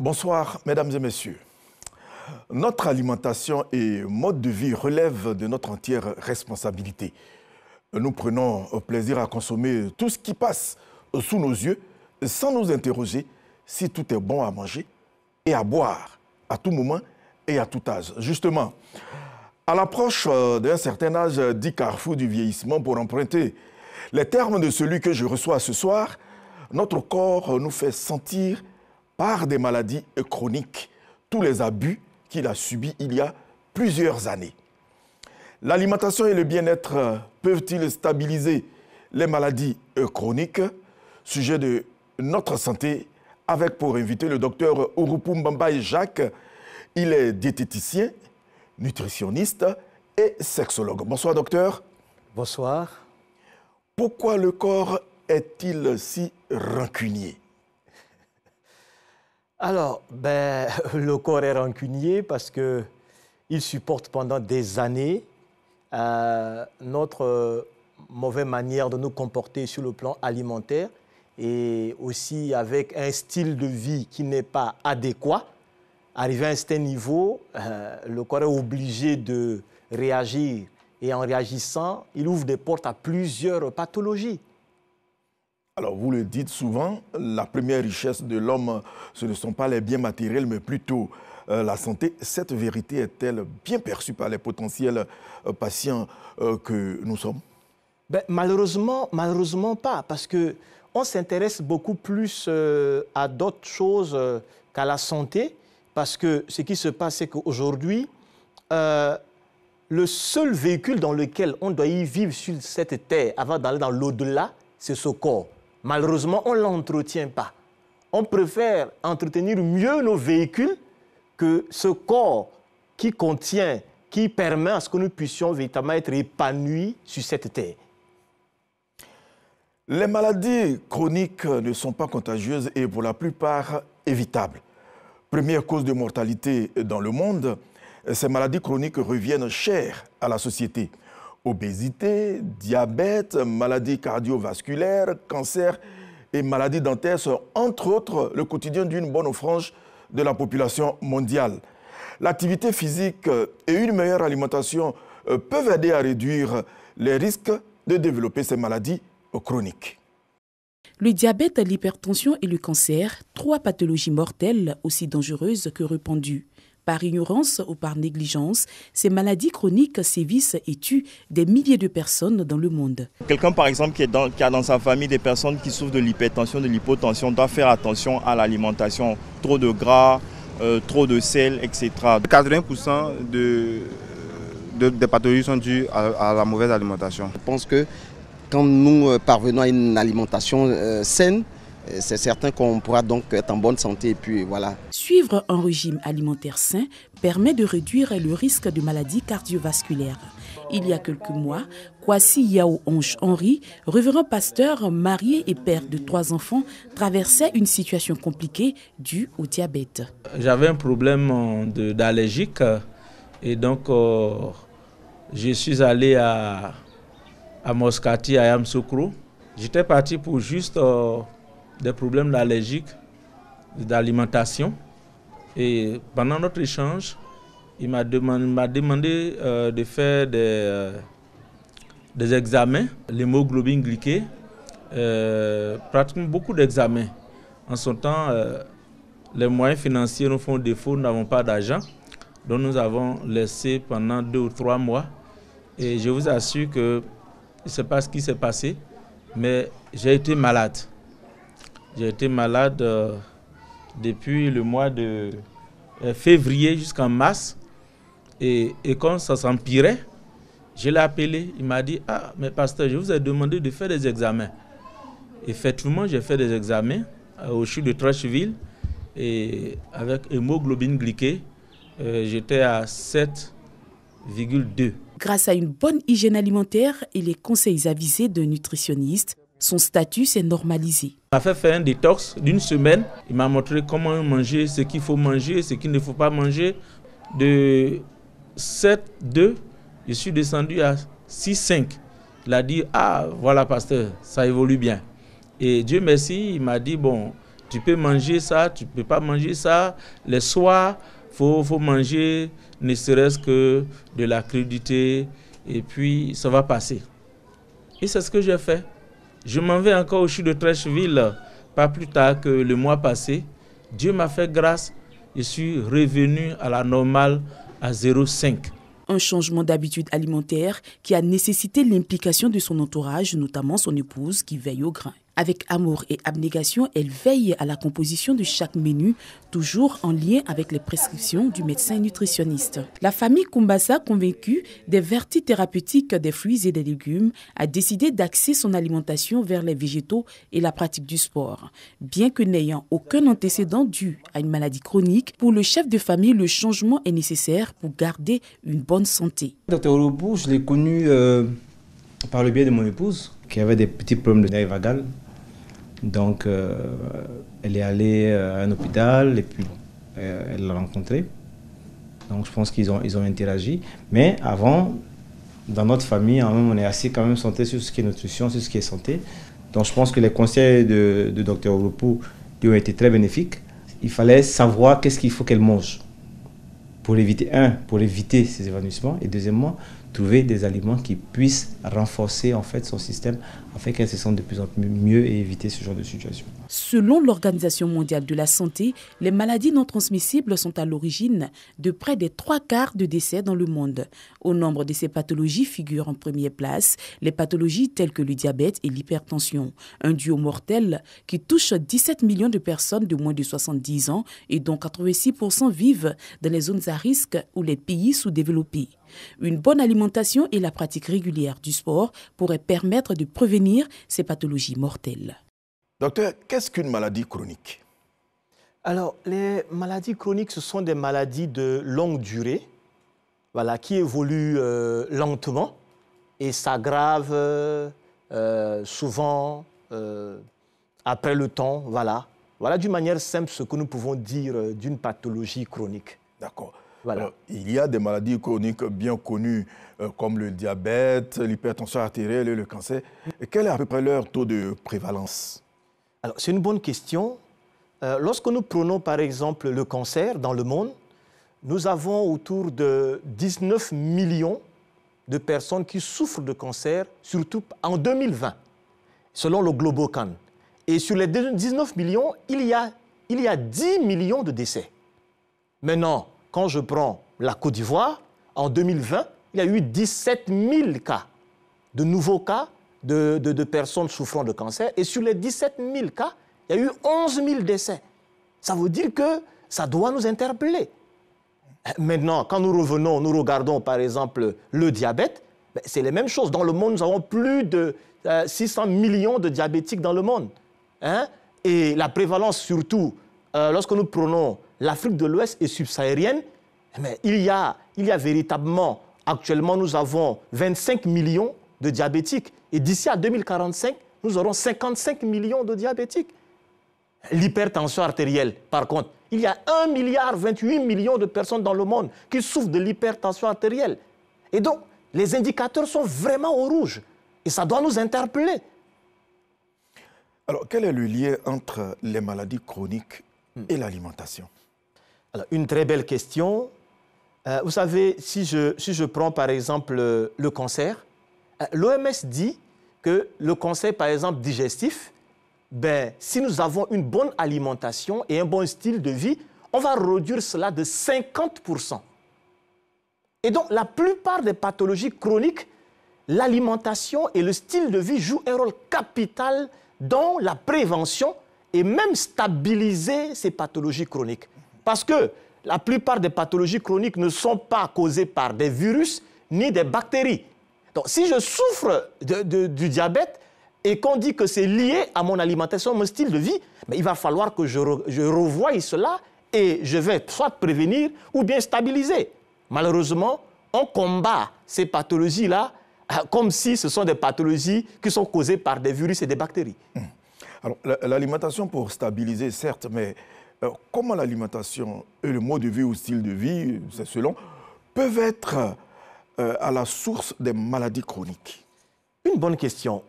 Bonsoir, mesdames et messieurs. Notre alimentation et mode de vie relèvent de notre entière responsabilité. Nous prenons plaisir à consommer tout ce qui passe sous nos yeux sans nous interroger si tout est bon à manger et à boire à tout moment et à tout âge. Justement, à l'approche d'un certain âge dit carrefour du vieillissement, pour emprunter les termes de celui que je reçois ce soir, notre corps nous fait sentir par des maladies chroniques tous les abus qu'il a subis il y a plusieurs années. L'alimentation et le bien-être peuvent-ils stabiliser les maladies chroniques? Sujet de notre santé, avec pour invité le docteur Ouroupou Mbambaye Jacques. Il est diététicien, nutritionniste et sexologue. Bonsoir docteur. Bonsoir. Pourquoi le corps est-il si rancunier? Alors, le corps est rancunier parce qu'il supporte pendant des années notre mauvaise manière de nous comporter sur le plan alimentaire et aussi avec un style de vie qui n'est pas adéquat. Arrivé à un certain niveau, le corps est obligé de réagir et en réagissant, il ouvre des portes à plusieurs pathologies. Alors, vous le dites souvent, la première richesse de l'homme, ce ne sont pas les biens matériels, mais plutôt la santé. Cette vérité est-elle bien perçue par les potentiels patients que nous sommes? Malheureusement pas, parce qu'on s'intéresse beaucoup plus à d'autres choses qu'à la santé, parce que ce qui se passe, c'est qu'aujourd'hui, le seul véhicule dans lequel on doit y vivre sur cette terre avant d'aller dans l'au-delà, c'est ce corps. Malheureusement, on ne l'entretient pas. On préfère entretenir mieux nos véhicules que ce corps qui contient, qui permet à ce que nous puissions véritablement être épanouis sur cette terre. Les maladies chroniques ne sont pas contagieuses et pour la plupart évitables. Première cause de mortalité dans le monde, ces maladies chroniques reviennent chères à la société. Obésité, diabète, maladies cardiovasculaires, cancer et maladies dentaires sont entre autres le quotidien d'une bonne frange de la population mondiale. L'activité physique et une meilleure alimentation peuvent aider à réduire les risques de développer ces maladies chroniques. Le diabète, l'hypertension et le cancer, trois pathologies mortelles aussi dangereuses que répandues. Par ignorance ou par négligence, ces maladies chroniques sévissent et tuent des milliers de personnes dans le monde. Quelqu'un par exemple qui a dans sa famille des personnes qui souffrent de l'hypertension, de l'hypotension, doit faire attention à l'alimentation. Trop de gras, trop de sel, etc. 80% des pathologies sont dues à la mauvaise alimentation. Je pense que quand nous parvenons à une alimentation saine, c'est certain qu'on pourra donc être en bonne santé et puis voilà. Suivre un régime alimentaire sain permet de réduire le risque de maladies cardiovasculaires. Il y a quelques mois, Kwasi Yao Onge Henry, révérend pasteur, marié et père de 3 enfants, traversait une situation compliquée due au diabète. J'avais un problème d'allergique et donc je suis allé à Moscati, à Yamoussoukro. J'étais parti pour juste des problèmes allergiques, d'alimentation. Et pendant notre échange, il m'a demandé de faire des examens, l'hémoglobine glyquée, pratiquement beaucoup d'examens. En ce temps, les moyens financiers nous font défaut, nous n'avons pas d'argent. Donc nous avons laissé pendant 2 ou 3 mois. Et je vous assure que je ne sais pas ce qui s'est passé, mais j'ai été malade. J'ai été malade depuis le mois de février jusqu'en mars. Et quand ça s'empirait, je l'ai appelé. Il m'a dit « Ah, mais pasteur, je vous ai demandé de faire des examens. » Effectivement, j'ai fait des examens au CHU de Trècheville. Et avec hémoglobine glyquée, j'étais à 7,2. Grâce à une bonne hygiène alimentaire et les conseils avisés d'un nutritionniste, son statut s'est normalisé. Il m'a fait faire un détox d'1 semaine. Il m'a montré comment manger, ce qu'il faut manger, ce qu'il ne faut pas manger. De 7,2, je suis descendu à 6,5. Il a dit, ah voilà pasteur, ça évolue bien. Et Dieu merci, il m'a dit, bon, Tu peux manger ça, tu ne peux pas manger ça. Les soirs, faut manger ne serait-ce que de la crudité et puis ça va passer. Et c'est ce que j'ai fait. Je m'en vais encore au CHU de Treichville, pas plus tard que le mois passé. Dieu m'a fait grâce, je suis revenu à la normale à 0,5. Un changement d'habitude alimentaire qui a nécessité l'implication de son entourage, notamment son épouse qui veille au grain. Avec amour et abnégation, elle veille à la composition de chaque menu, toujours en lien avec les prescriptions du médecin nutritionniste. La famille Kumbasa, convaincue des vertus thérapeutiques des fruits et des légumes, a décidé d'axer son alimentation vers les végétaux et la pratique du sport. Bien que n'ayant aucun antécédent dû à une maladie chronique, pour le chef de famille, le changement est nécessaire pour garder une bonne santé. Dr Olopu, je l'ai connu par le biais de mon épouse, qui avait des petits problèmes de nerfs vagal. Donc, elle est allée à un hôpital et puis elle l'a rencontré. Donc, je pense qu'ils ont interagi. Mais avant, dans notre famille, on est assez quand même centré sur ce qui est nutrition, sur ce qui est santé. Donc, je pense que les conseils de Dr Olopu lui ont été très bénéfiques. Il fallait savoir qu'est-ce qu'il faut qu'elle mange pour éviter ces évanouissements. Et deuxièmement, trouver des aliments qui puissent renforcer en fait son système afin qu'elle se sente de plus en plus mieux et éviter ce genre de situation. Selon l'Organisation mondiale de la santé, les maladies non transmissibles sont à l'origine de près des 3/4 de décès dans le monde. Au nombre de ces pathologies figurent en première place les pathologies telles que le diabète et l'hypertension, un duo mortel qui touche 17 millions de personnes de moins de 70 ans et dont 86% vivent dans les zones à risque ou les pays sous-développés. Une bonne alimentation et la pratique régulière du sport pourraient permettre de prévenir ces pathologies mortelles. Docteur, qu'est-ce qu'une maladie chronique? Alors, les maladies chroniques, ce sont des maladies de longue durée, voilà, qui évoluent lentement et s'aggravent souvent après le temps. Voilà d'une manière simple ce que nous pouvons dire d'une pathologie chronique. D'accord. Voilà. Alors, il y a des maladies chroniques bien connues comme le diabète, l'hypertension artérielle et le cancer. Et quel est à peu près leur taux de prévalence? Alors, c'est une bonne question. Lorsque nous prenons par exemple le cancer dans le monde, nous avons autour de 19 millions de personnes qui souffrent de cancer, surtout en 2020, selon le Globocan. Et sur les 19 millions, il y a 10 millions de décès. Maintenant, quand je prends la Côte d'Ivoire, en 2020, il y a eu 17 000 cas, de nouveaux cas de personnes souffrant de cancer. Et sur les 17 000 cas, il y a eu 11 000 décès. Ça veut dire que ça doit nous interpeller. Maintenant, quand nous revenons, nous regardons par exemple le diabète, c'est les mêmes choses. Dans le monde, nous avons plus de 600 millions de diabétiques dans le monde. Et la prévalence surtout, lorsque nous prenons l'Afrique de l'Ouest et subsaharienne, mais il y a véritablement, actuellement, nous avons 25 millions de diabétiques. Et d'ici à 2045, nous aurons 55 millions de diabétiques. L'hypertension artérielle, par contre, il y a 1,28 milliard de personnes dans le monde qui souffrent de l'hypertension artérielle. Et donc, les indicateurs sont vraiment au rouge. Et ça doit nous interpeller. Alors, quel est le lien entre les maladies chroniques et l'alimentation? Alors, une très belle question. Vous savez, si je prends par exemple le cancer, l'OMS dit que le cancer, par exemple, digestif, si nous avons une bonne alimentation et un bon style de vie, on va réduire cela de 50%. Et donc, la plupart des pathologies chroniques, l'alimentation et le style de vie jouent un rôle capital dans la prévention et même stabiliser ces pathologies chroniques. Parce que la plupart des pathologies chroniques ne sont pas causées par des virus ni des bactéries. Donc, si je souffre du diabète et qu'on dit que c'est lié à mon alimentation, mon style de vie, il va falloir que je revoie cela et je vais soit prévenir ou bien stabiliser. Malheureusement, on combat ces pathologies-là comme si ce sont des pathologies qui sont causées par des virus et des bactéries. Alors, l'alimentation pour stabiliser, certes, mais comment l'alimentation et le mode de vie ou style de vie, c'est selon, peuvent être à la source des maladies chroniques? Une bonne question.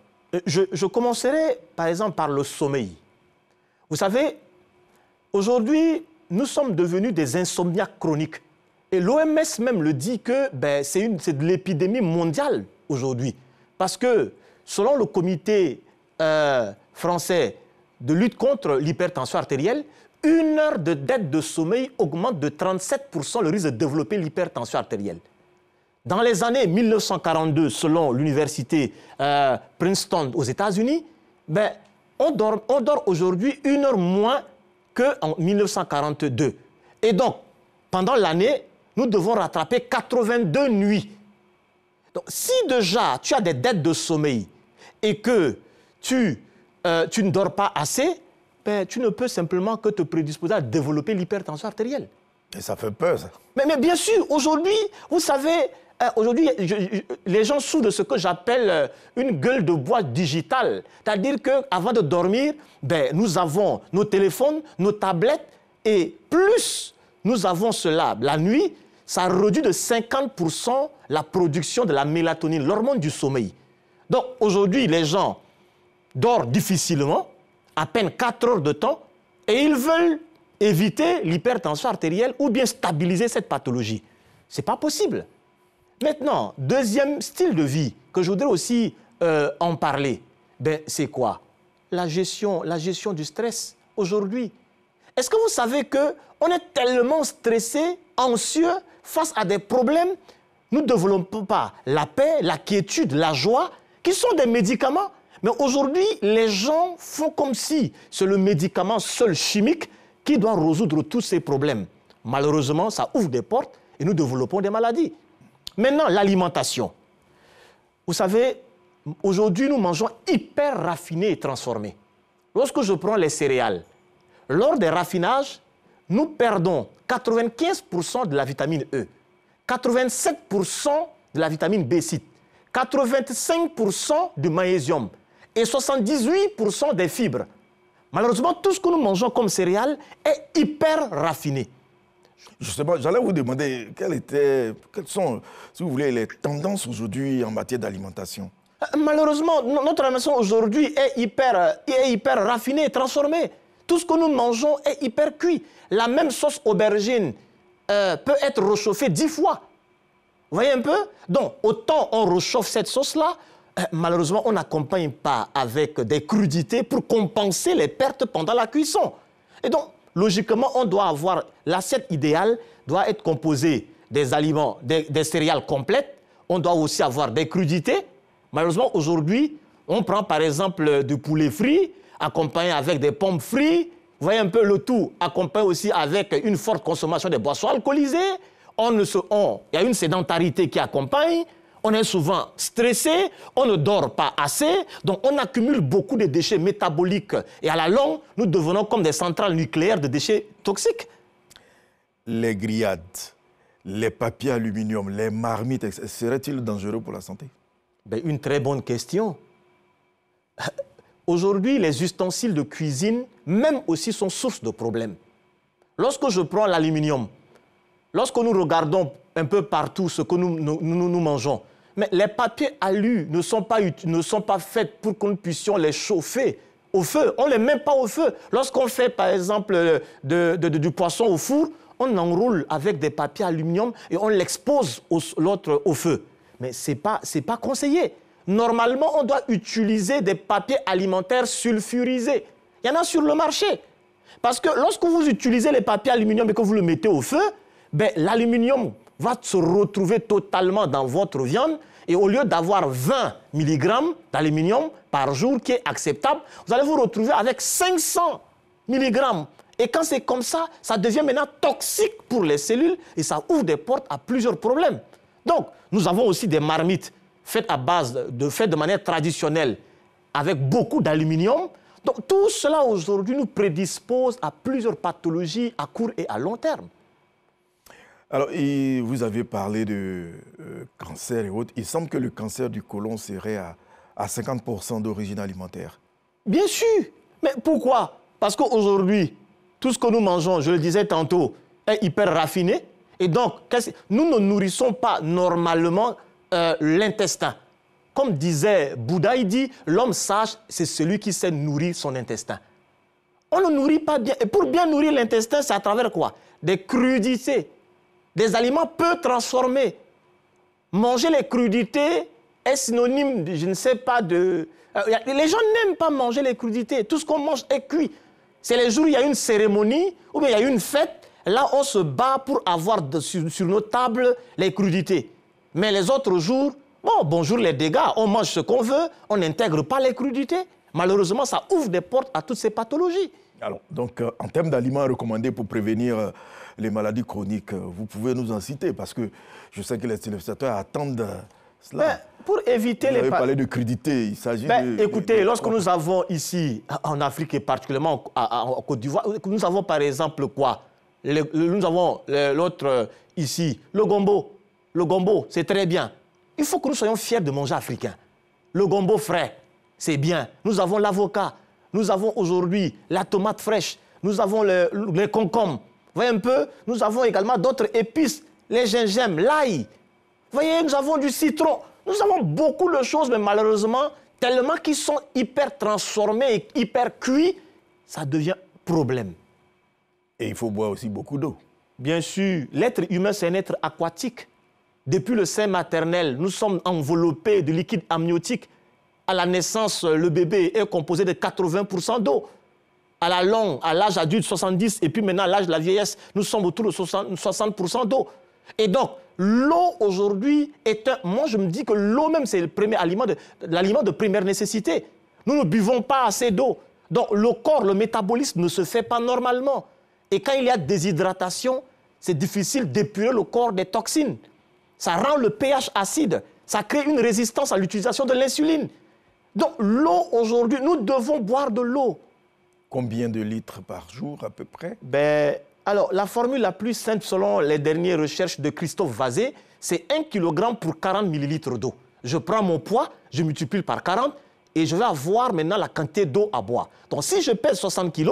Je commencerai par exemple par le sommeil. Vous savez, Aujourd'hui, nous sommes devenus des insomniaques chroniques. Et l'OMS même le dit que c'est de l'épidémie mondiale aujourd'hui. Parce que, selon le comité français de lutte contre l'hypertension artérielle, 1 heure de dette de sommeil augmente de 37% le risque de développer l'hypertension artérielle. Dans les années 1942, selon l'université Princeton aux États-Unis, on dort aujourd'hui 1 heure moins qu'en 1942. Et donc, pendant l'année, nous devons rattraper 82 nuits. Donc, si déjà tu as des dettes de sommeil et que tu ne dors pas assez, tu ne peux simplement que te prédisposer à développer l'hypertension artérielle. Et ça fait peur, ça. Mais bien sûr, aujourd'hui, vous savez, aujourd'hui, les gens souffrent de ce que j'appelle une gueule de bois digitale. C'est-à-dire qu'avant de dormir, nous avons nos téléphones, nos tablettes, et plus nous avons cela la nuit, ça réduit de 50% la production de la mélatonine, l'hormone du sommeil. Donc aujourd'hui, les gens dorment difficilement, à peine 4 heures de temps, et ils veulent éviter l'hypertension artérielle ou bien stabiliser cette pathologie. Ce n'est pas possible. Maintenant, deuxième style de vie que je voudrais aussi en parler, c'est quoi? La gestion du stress aujourd'hui. Est-ce que vous savez qu'on est tellement stressé, anxieux, face à des problèmes, nous ne développons pas la paix, la quiétude, la joie, qui sont des médicaments. Mais aujourd'hui, les gens font comme si c'est le médicament seul chimique qui doit résoudre tous ces problèmes. Malheureusement, ça ouvre des portes et nous développons des maladies. Maintenant, l'alimentation. Vous savez, aujourd'hui, nous mangeons hyper raffiné et transformé. Lorsque je prends les céréales, lors des raffinages, nous perdons 95% de la vitamine E, 87% de la vitamine B6, 85% du magnésium et 78% des fibres. Malheureusement, tout ce que nous mangeons comme céréales est hyper raffiné. Justement, j'allais vous demander quelles sont, si vous voulez, les tendances aujourd'hui en matière d'alimentation. Malheureusement, notre alimentation aujourd'hui est hyper raffinée et transformée. Tout ce que nous mangeons est hyper cuit. La même sauce aubergine peut être réchauffée 10 fois. Vous voyez un peu? Donc, autant on réchauffe cette sauce-là, malheureusement, on n'accompagne pas avec des crudités pour compenser les pertes pendant la cuisson. Et donc, logiquement, on doit avoir, l'assiette idéale doit être composée des aliments, des céréales complètes. On doit aussi avoir des crudités. Malheureusement, aujourd'hui, on prend par exemple du poulet frit, accompagné avec des pommes frites. Vous voyez un peu le tout, accompagné aussi avec une forte consommation de boissons alcoolisées. Il y a une sédentarité qui accompagne. On est souvent stressé, on ne dort pas assez, donc on accumule beaucoup de déchets métaboliques. Et à la longue, nous devenons comme des centrales nucléaires de déchets toxiques. Les grillades, les papiers aluminium, les marmites, seraient-ils dangereux pour la santé? Une très bonne question. Aujourd'hui, les ustensiles de cuisine, même aussi, sont source de problèmes. Lorsque je prends l'aluminium, lorsque nous regardons un peu partout ce que nous mangeons, mais les papiers alu ne sont pas faits pour que nous puissions les chauffer au feu. On ne les met pas au feu. Lorsqu'on fait, par exemple, du poisson au four, on enroule avec des papiers aluminium et on l'expose l'autre au feu. Mais ce n'est pas conseillé. Normalement, on doit utiliser des papiers alimentaires sulfurisés. Il y en a sur le marché. Parce que lorsque vous utilisez les papiers aluminium et que vous le mettez au feu, l'aluminium va se retrouver totalement dans votre viande et au lieu d'avoir 20 mg d'aluminium par jour qui est acceptable, vous allez vous retrouver avec 500 mg. Et quand c'est comme ça, ça devient maintenant toxique pour les cellules et ça ouvre des portes à plusieurs problèmes. Donc, nous avons aussi des marmites faites de manière traditionnelle avec beaucoup d'aluminium. Donc, tout cela aujourd'hui nous prédispose à plusieurs pathologies à court et à long terme. Alors, vous avez parlé de cancer et autres. Il semble que le cancer du côlon serait à 50% d'origine alimentaire. Bien sûr. Mais pourquoi? Parce qu'aujourd'hui, tout ce que nous mangeons, je le disais tantôt, est hyper raffiné. Et donc, nous ne nourrissons pas normalement l'intestin. Comme disait Bouddha, il dit, l'homme sage, c'est celui qui sait nourrir son intestin. On ne nourrit pas bien. Et pour bien nourrir l'intestin, c'est à travers quoi? Des crudités, des aliments peu transformés. Manger les crudités est synonyme, je ne sais pas, de... les gens n'aiment pas manger les crudités. Tout ce qu'on mange est cuit. C'est les jours où il y a une cérémonie ou bien il y a une fête. Là, on se bat pour avoir sur nos tables les crudités. Mais les autres jours, bon, bonjour les dégâts, on mange ce qu'on veut, on n'intègre pas les crudités. Malheureusement, ça ouvre des portes à toutes ces pathologies. Alors, donc, en termes d'aliments recommandés pour prévenir les maladies chroniques, vous pouvez nous en citer, parce que je sais que les téléspectateurs attendent cela. Ben, pour éviter vous avez parlé de crudités, il s'agit de... Écoutez, lorsque nous avons ici, en Afrique et particulièrement en Côte d'Ivoire, nous avons par exemple quoi? Nous avons l'autre ici, le gombo. Le gombo, c'est très bien. Il faut que nous soyons fiers de manger africain. Le gombo frais, c'est bien. Nous avons l'avocat. Nous avons aujourd'hui la tomate fraîche. Nous avons les concombres. Vous voyez un peu? Nous avons également d'autres épices. Les gingembre, l'ail. Vous voyez, nous avons du citron. Nous avons beaucoup de choses, mais malheureusement, tellement qu'ils sont hyper transformés et hyper cuits, ça devient problème. Et il faut boire aussi beaucoup d'eau. Bien sûr, l'être humain, c'est un être aquatique. Depuis le sein maternel, nous sommes enveloppés de liquide amniotique. À la naissance, le bébé est composé de 80% d'eau. À la longue, à l'âge adulte, 70%, et puis maintenant, à l'âge de la vieillesse, nous sommes autour de 60% d'eau. Et donc, l'eau aujourd'hui est un... Moi, je me dis que l'eau même, c'est l'aliment de première nécessité. Nous ne buvons pas assez d'eau. Donc, le corps, le métabolisme ne se fait pas normalement. Et quand il y a déshydratation, c'est difficile d'épurer le corps des toxines. Ça rend le pH acide. Ça crée une résistance à l'utilisation de l'insuline. Donc, l'eau, aujourd'hui, nous devons boire de l'eau. Combien de litres par jour, à peu près? Alors, la formule la plus simple, selon les dernières recherches de Christophe Vazé, c'est 1 kg pour 40 ml d'eau. Je prends mon poids, je multiplie par 40 et je vais avoir maintenant la quantité d'eau à boire. Donc, si je pèse 60 kg,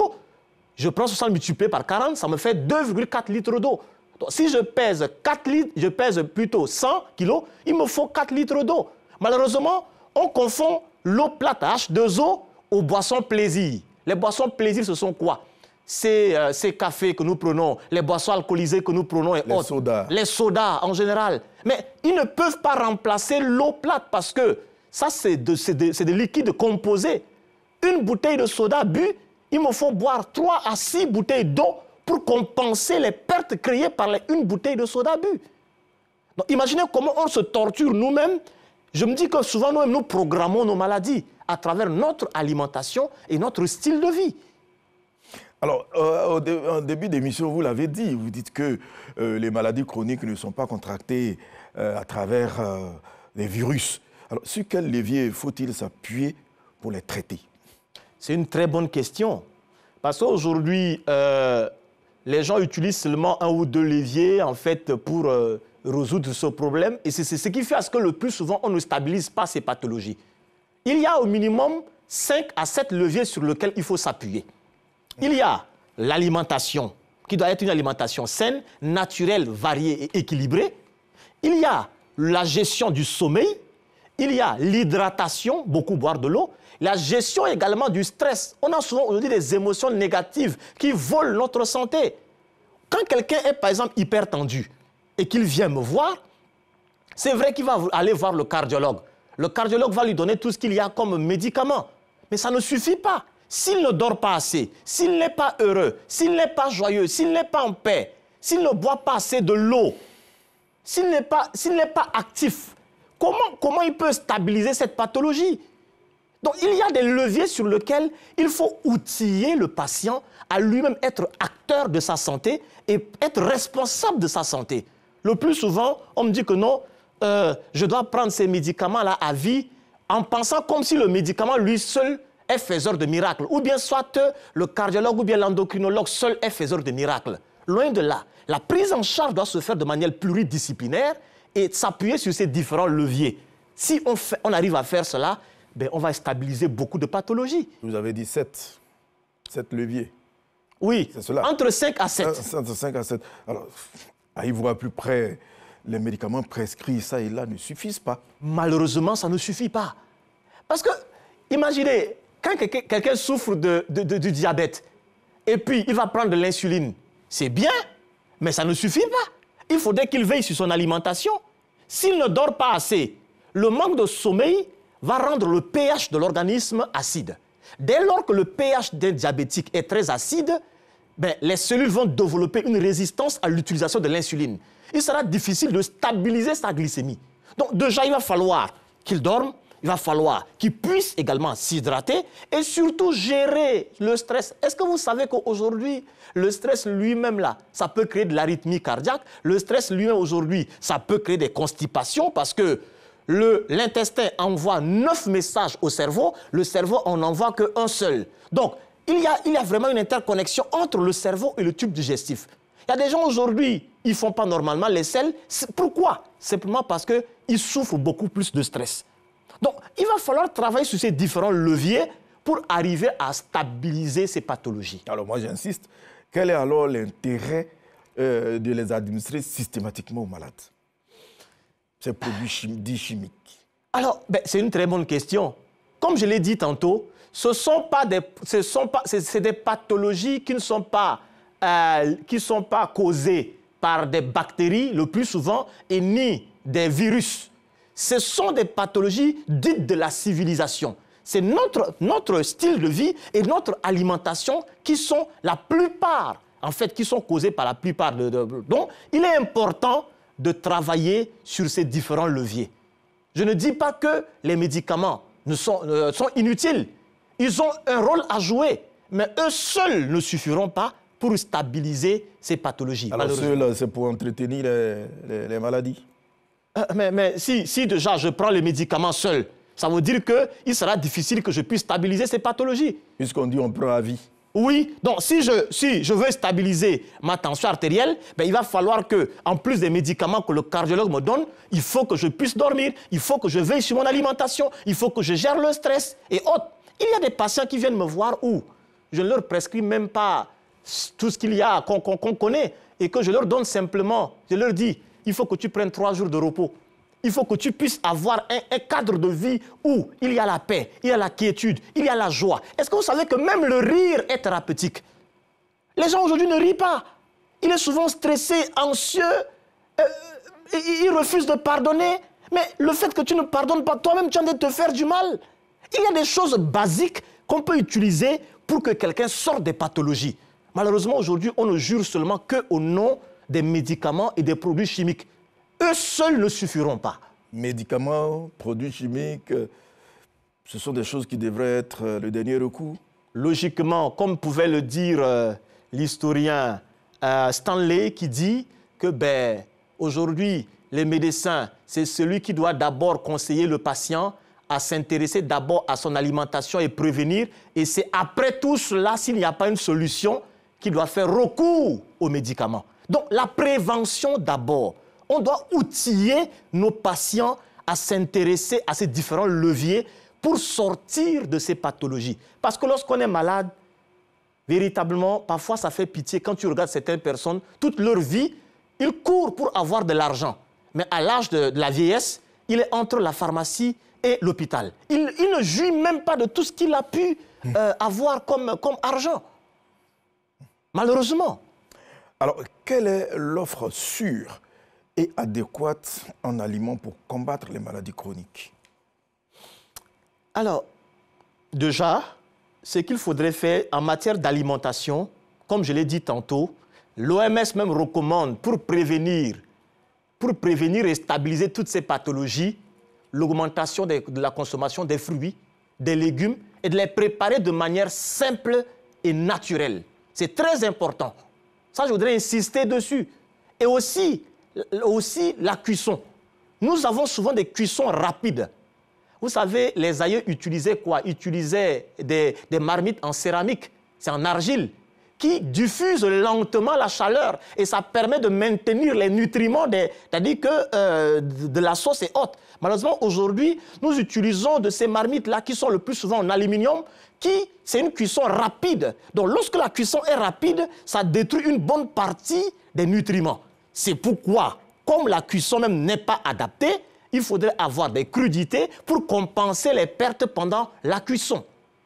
je prends 60 multiplié par 40, ça me fait 2,4 litres d'eau. Donc, si je pèse 4 litres, je pèse plutôt 100 kg, il me faut 4 litres d'eau. Malheureusement, on confond l'eau plate H2O aux boissons plaisir. Les boissons plaisir, ce sont quoi? Ces cafés que nous prenons, les boissons alcoolisées que nous prenons et autres. Sodas. Les sodas en général. Mais ils ne peuvent pas remplacer l'eau plate parce que ça, c'est des liquides composés. Une bouteille de soda bu, il me faut boire 3 à 6 bouteilles d'eau pour compenser les pertes créées par une bouteille de soda bu. Donc, imaginez comment on se torture nous-mêmes. Je me dis que souvent, nous-mêmes, nous programmons nos maladies à travers notre alimentation et notre style de vie. Alors, en début d'émission, vous l'avez dit, vous dites que les maladies chroniques ne sont pas contractées à travers les virus. Alors, sur quel levier faut-il s'appuyer pour les traiter? C'est une très bonne question. Parce qu'aujourd'hui, les gens utilisent seulement 1 ou 2 leviers, en fait, pour résoudre ce problème. Et c'est ce qui fait à ce que le plus souvent, on ne stabilise pas ces pathologies. Il y a au minimum 5 à 7 leviers sur lesquels il faut s'appuyer. Il y a l'alimentation, qui doit être une alimentation saine, naturelle, variée et équilibrée. Il y a la gestion du sommeil. Il y a l'hydratation, beaucoup boire de l'eau. La gestion également du stress. On a souvent aujourd'hui des émotions négatives qui volent notre santé. Quand quelqu'un est par exemple hyper tendu et qu'il vient me voir, c'est vrai qu'il va aller voir le cardiologue. Le cardiologue va lui donner tout ce qu'il y a comme médicament. Mais ça ne suffit pas. S'il ne dort pas assez, s'il n'est pas heureux, s'il n'est pas joyeux, s'il n'est pas en paix, s'il ne boit pas assez de l'eau, s'il n'est pas actif, comment il peut stabiliser cette pathologie? Donc, il y a des leviers sur lesquels il faut outiller le patient à lui-même être acteur de sa santé et être responsable de sa santé. Le plus souvent, on me dit que non, je dois prendre ces médicaments-là à vie en pensant comme si le médicament, lui seul, est faiseur de miracles. Ou bien soit le cardiologue ou bien l'endocrinologue seul est faiseur de miracles. Loin de là. La prise en charge doit se faire de manière pluridisciplinaire et s'appuyer sur ces différents leviers. Si on arrive à faire cela, ben on va stabiliser beaucoup de pathologies. Vous avez dit 7 leviers. Oui, entre 5 à 7. Entre 5 à 7. Alors, à y voir plus près, les médicaments prescrits, ça et là, ne suffisent pas. Malheureusement, ça ne suffit pas. Parce que, imaginez, quand quelqu'un souffre du diabète, et puis il va prendre de l'insuline. C'est bien, mais ça ne suffit pas. Il faudrait qu'il veille sur son alimentation. S'il ne dort pas assez, le manque de sommeil va rendre le pH de l'organisme acide. Dès lors que le pH d'un diabétique est très acide, les cellules vont développer une résistance à l'utilisation de l'insuline. Il sera difficile de stabiliser sa glycémie. Donc déjà, il va falloir qu'il dorme, il va falloir qu'il puisse également s'hydrater et surtout gérer le stress. Est-ce que vous savez qu'aujourd'hui, le stress lui-même, là, ça peut créer de l'arythmie cardiaque. Le stress lui-même, aujourd'hui, ça peut créer des constipations parce que l'intestin envoie 9 messages au cerveau. Le cerveau en envoie qu'un seul. Donc, il y a vraiment une interconnexion entre le cerveau et le tube digestif. Il y a des gens aujourd'hui, ils ne font pas normalement les selles. Pourquoi? Simplement parce qu'ils souffrent beaucoup plus de stress. Donc, il va falloir travailler sur ces différents leviers pour arriver à stabiliser ces pathologies. Alors moi, j'insiste. Quel est alors l'intérêt de les administrer systématiquement aux malades? Ces produits dits chimiques. Alors, c'est une très bonne question. Comme je l'ai dit tantôt, c'est des pathologies qui ne sont pas causées par des bactéries, le plus souvent, et ni des virus. Ce sont des pathologies dites de la civilisation. C'est notre style de vie et notre alimentation qui sont la plupart, en fait, qui sont causées par la plupart Donc, il est important de travailler sur ces différents leviers. Je ne dis pas que les médicaments sont inutiles. Ils ont un rôle à jouer, mais eux seuls ne suffiront pas pour stabiliser ces pathologies. Alors ceux-là, c'est pour entretenir les maladies? Mais si déjà je prends les médicaments seuls, ça veut dire qu'il sera difficile que je puisse stabiliser ces pathologies. Puisqu'on dit on prend à vie. Oui, donc si je veux stabiliser ma tension artérielle, il va falloir que, en plus des médicaments que le cardiologue me donne, il faut que je puisse dormir, il faut que je veille sur mon alimentation, il faut que je gère le stress et autres. Il y a des patients qui viennent me voir où je ne leur prescris même pas tout ce qu'il y a, qu'on connaît, et que je leur donne simplement, je leur dis, il faut que tu prennes 3 jours de repos. Il faut que tu puisses avoir un cadre de vie où il y a la paix, il y a la quiétude, il y a la joie. Est-ce que vous savez que même le rire est thérapeutique? Les gens aujourd'hui ne rient pas. Il est souvent stressé, anxieux, il refuse de pardonner. Mais le fait que tu ne pardonnes pas toi-même, tu es en train de te faire du mal. Il y a des choses basiques qu'on peut utiliser pour que quelqu'un sorte des pathologies. Malheureusement, aujourd'hui, on ne jure seulement qu'au nom des médicaments et des produits chimiques. Eux seuls ne suffiront pas. Médicaments, produits chimiques, ce sont des choses qui devraient être le dernier recours. Logiquement, comme pouvait le dire l'historien Stanley, qui dit que aujourd'hui, les médecins, c'est celui qui doit d'abord conseiller le patient à s'intéresser d'abord à son alimentation et prévenir. Et c'est après tout cela, s'il n'y a pas une solution, qu'il doit faire recours aux médicaments. Donc, la prévention d'abord. On doit outiller nos patients à s'intéresser à ces différents leviers pour sortir de ces pathologies. Parce que lorsqu'on est malade, véritablement, parfois ça fait pitié. Quand tu regardes certaines personnes, toute leur vie, ils courent pour avoir de l'argent. Mais à l'âge de la vieillesse, il est entre la pharmacie et l'hôpital. Il ne jouit même pas de tout ce qu'il a pu avoir comme argent. Malheureusement. Alors, quelle est l'offre sûre et adéquate en aliments pour combattre les maladies chroniques? Alors, déjà, ce qu'il faudrait faire en matière d'alimentation, comme je l'ai dit tantôt, l'OMS même recommande pour prévenir et stabiliser toutes ces pathologies, l'augmentation de la consommation des fruits, des légumes et de les préparer de manière simple et naturelle. C'est très important. Ça, je voudrais insister dessus. Et aussi la cuisson. Nous avons souvent des cuissons rapides. Vous savez, les aïeux utilisaient quoi? Ils utilisaient des marmites en céramique, c'est en argile, qui diffusent lentement la chaleur et ça permet de maintenir les nutriments, c'est-à-dire que de la sauce et autres. Malheureusement, aujourd'hui, nous utilisons de ces marmites-là qui sont le plus souvent en aluminium, c'est une cuisson rapide. Donc, lorsque la cuisson est rapide, ça détruit une bonne partie des nutriments. C'est pourquoi, comme la cuisson même n'est pas adaptée, il faudrait avoir des crudités pour compenser les pertes pendant la cuisson.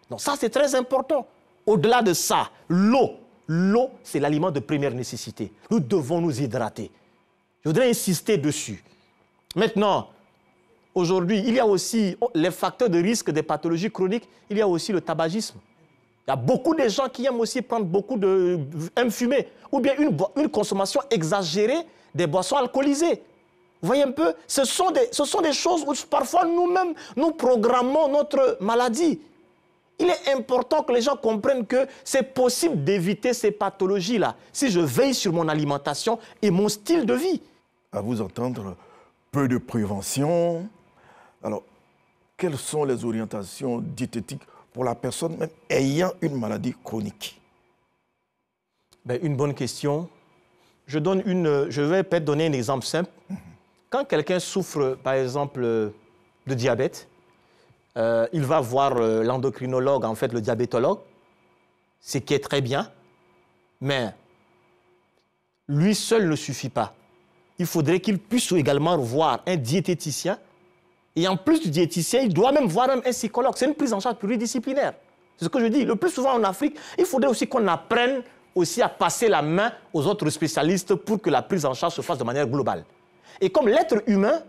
Donc ça, c'est très important. Au-delà de ça, l'eau. l'eau, c'est l'aliment de première nécessité. Nous devons nous hydrater. Je voudrais insister dessus. Maintenant, aujourd'hui, il y a aussi les facteurs de risque des pathologies chroniques, il y a aussi le tabagisme. Il y a beaucoup de gens qui aiment aussi prendre aiment fumer, ou bien une consommation exagérée des boissons alcoolisées. Vous voyez un peu, ce sont des choses où parfois nous-mêmes, nous programmons notre maladie. Il est important que les gens comprennent que c'est possible d'éviter ces pathologies-là si je veille sur mon alimentation et mon style de vie. À vous entendre, peu de prévention. Alors, quelles sont les orientations diététiques pour la personne même ayant une maladie chronique? Une bonne question. Je vais peut-être donner un exemple simple. Quand quelqu'un souffre, par exemple, de diabète, il va voir l'endocrinologue, en fait, le diabétologue, ce qui est très bien, mais lui seul ne suffit pas. Il faudrait qu'il puisse également voir un diététicien, et en plus du diététicien, il doit même voir un psychologue. C'est une prise en charge pluridisciplinaire. C'est ce que je dis. Le plus souvent en Afrique, il faudrait aussi qu'on apprenne aussi à passer la main aux autres spécialistes pour que la prise en charge se fasse de manière globale. Et comme l'être humain,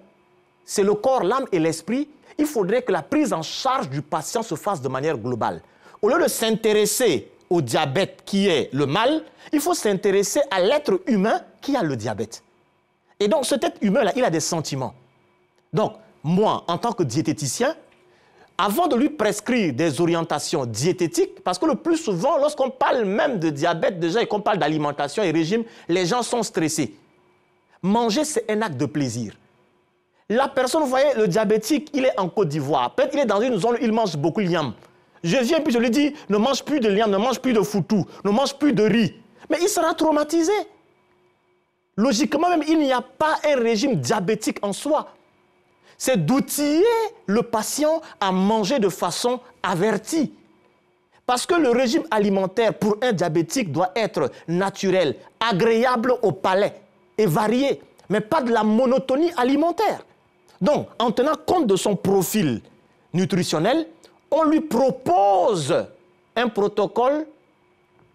c'est le corps, l'âme et l'esprit, il faudrait que la prise en charge du patient se fasse de manière globale. Au lieu de s'intéresser au diabète qui est le mal, il faut s'intéresser à l'être humain qui a le diabète. Et donc cet être humain-là, il a des sentiments. Donc moi, en tant que diététicien, avant de lui prescrire des orientations diététiques, parce que le plus souvent, lorsqu'on parle même de diabète déjà et qu'on parle d'alimentation et régime, les gens sont stressés. Manger, c'est un acte de plaisir. La personne, vous voyez, le diabétique, il est en Côte d'Ivoire. Peut-être qu'il est dans une zone où il mange beaucoup de liam. Je viens puis je lui dis, ne mange plus de liam, ne mange plus de foutou, ne mange plus de riz. Mais il sera traumatisé. Logiquement même, il n'y a pas un régime diabétique en soi. C'est d'outiller le patient à manger de façon avertie. Parce que le régime alimentaire pour un diabétique doit être naturel, agréable au palais et varié, mais pas de la monotonie alimentaire. Donc, en tenant compte de son profil nutritionnel, on lui propose un protocole,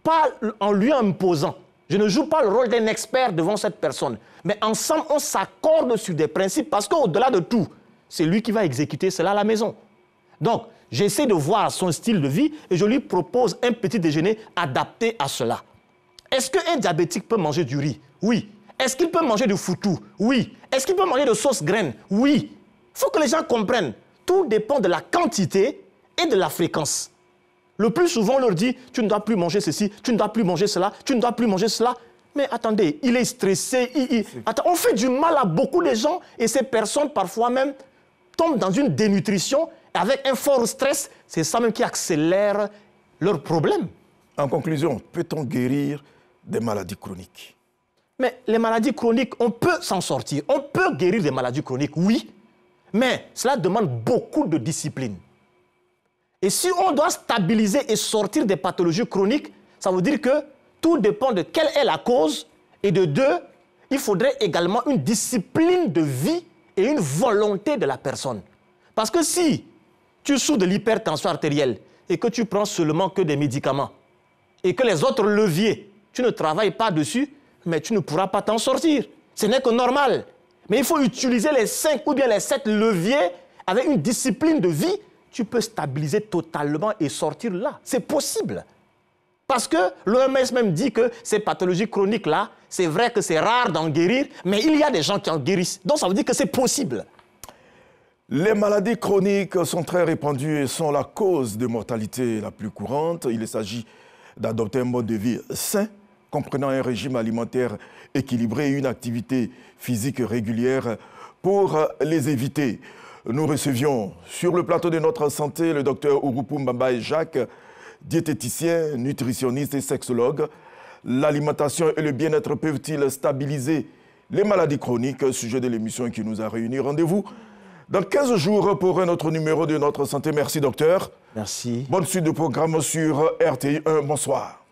pas en lui imposant. Je ne joue pas le rôle d'un expert devant cette personne, mais ensemble, on s'accorde sur des principes parce qu'au-delà de tout, c'est lui qui va exécuter cela à la maison. Donc, j'essaie de voir son style de vie et je lui propose un petit déjeuner adapté à cela. Est-ce qu'un diabétique peut manger du riz? Oui. Est-ce qu'il peut manger du foutou? Oui. Est-ce qu'il peut manger de sauce graine? Oui. Il faut que les gens comprennent. Tout dépend de la quantité et de la fréquence. Le plus souvent, on leur dit, tu ne dois plus manger ceci, tu ne dois plus manger cela, tu ne dois plus manger cela. Mais attendez, il est stressé. On fait du mal à beaucoup de gens et ces personnes, parfois même, tombent dans une dénutrition avec un fort stress. C'est ça même qui accélère leurs problèmes. En conclusion, peut-on guérir des maladies chroniques? Mais les maladies chroniques, on peut s'en sortir. On peut guérir des maladies chroniques, oui. Mais cela demande beaucoup de discipline. Et si on doit stabiliser et sortir des pathologies chroniques, ça veut dire que tout dépend de quelle est la cause. Et de deux, il faudrait également une discipline de vie et une volonté de la personne. Parce que si tu souffres de l'hypertension artérielle et que tu prends seulement que des médicaments et que les autres leviers, tu ne travailles pas dessus, mais tu ne pourras pas t'en sortir. Ce n'est que normal. Mais il faut utiliser les 5 ou bien les 7 leviers avec une discipline de vie. Tu peux stabiliser totalement et sortir là. C'est possible. Parce que l'OMS même dit que ces pathologies chroniques-là, c'est vrai que c'est rare d'en guérir, mais il y a des gens qui en guérissent. Donc ça veut dire que c'est possible. Les maladies chroniques sont très répandues et sont la cause de mortalité la plus courante. Il s'agit d'adopter un mode de vie sain, comprenant un régime alimentaire équilibré et une activité physique régulière pour les éviter. Nous recevions sur le plateau de Notre Santé le docteur Ouroupou Mbambaye Jacques, diététicien, nutritionniste et sexologue. L'alimentation et le bien-être peuvent-ils stabiliser les maladies chroniques? Sujet de l'émission qui nous a réunis. Rendez-vous dans 15 jours pour un autre numéro de Notre Santé. Merci docteur. Merci. Bonne suite de programme sur RTI 1. Bonsoir.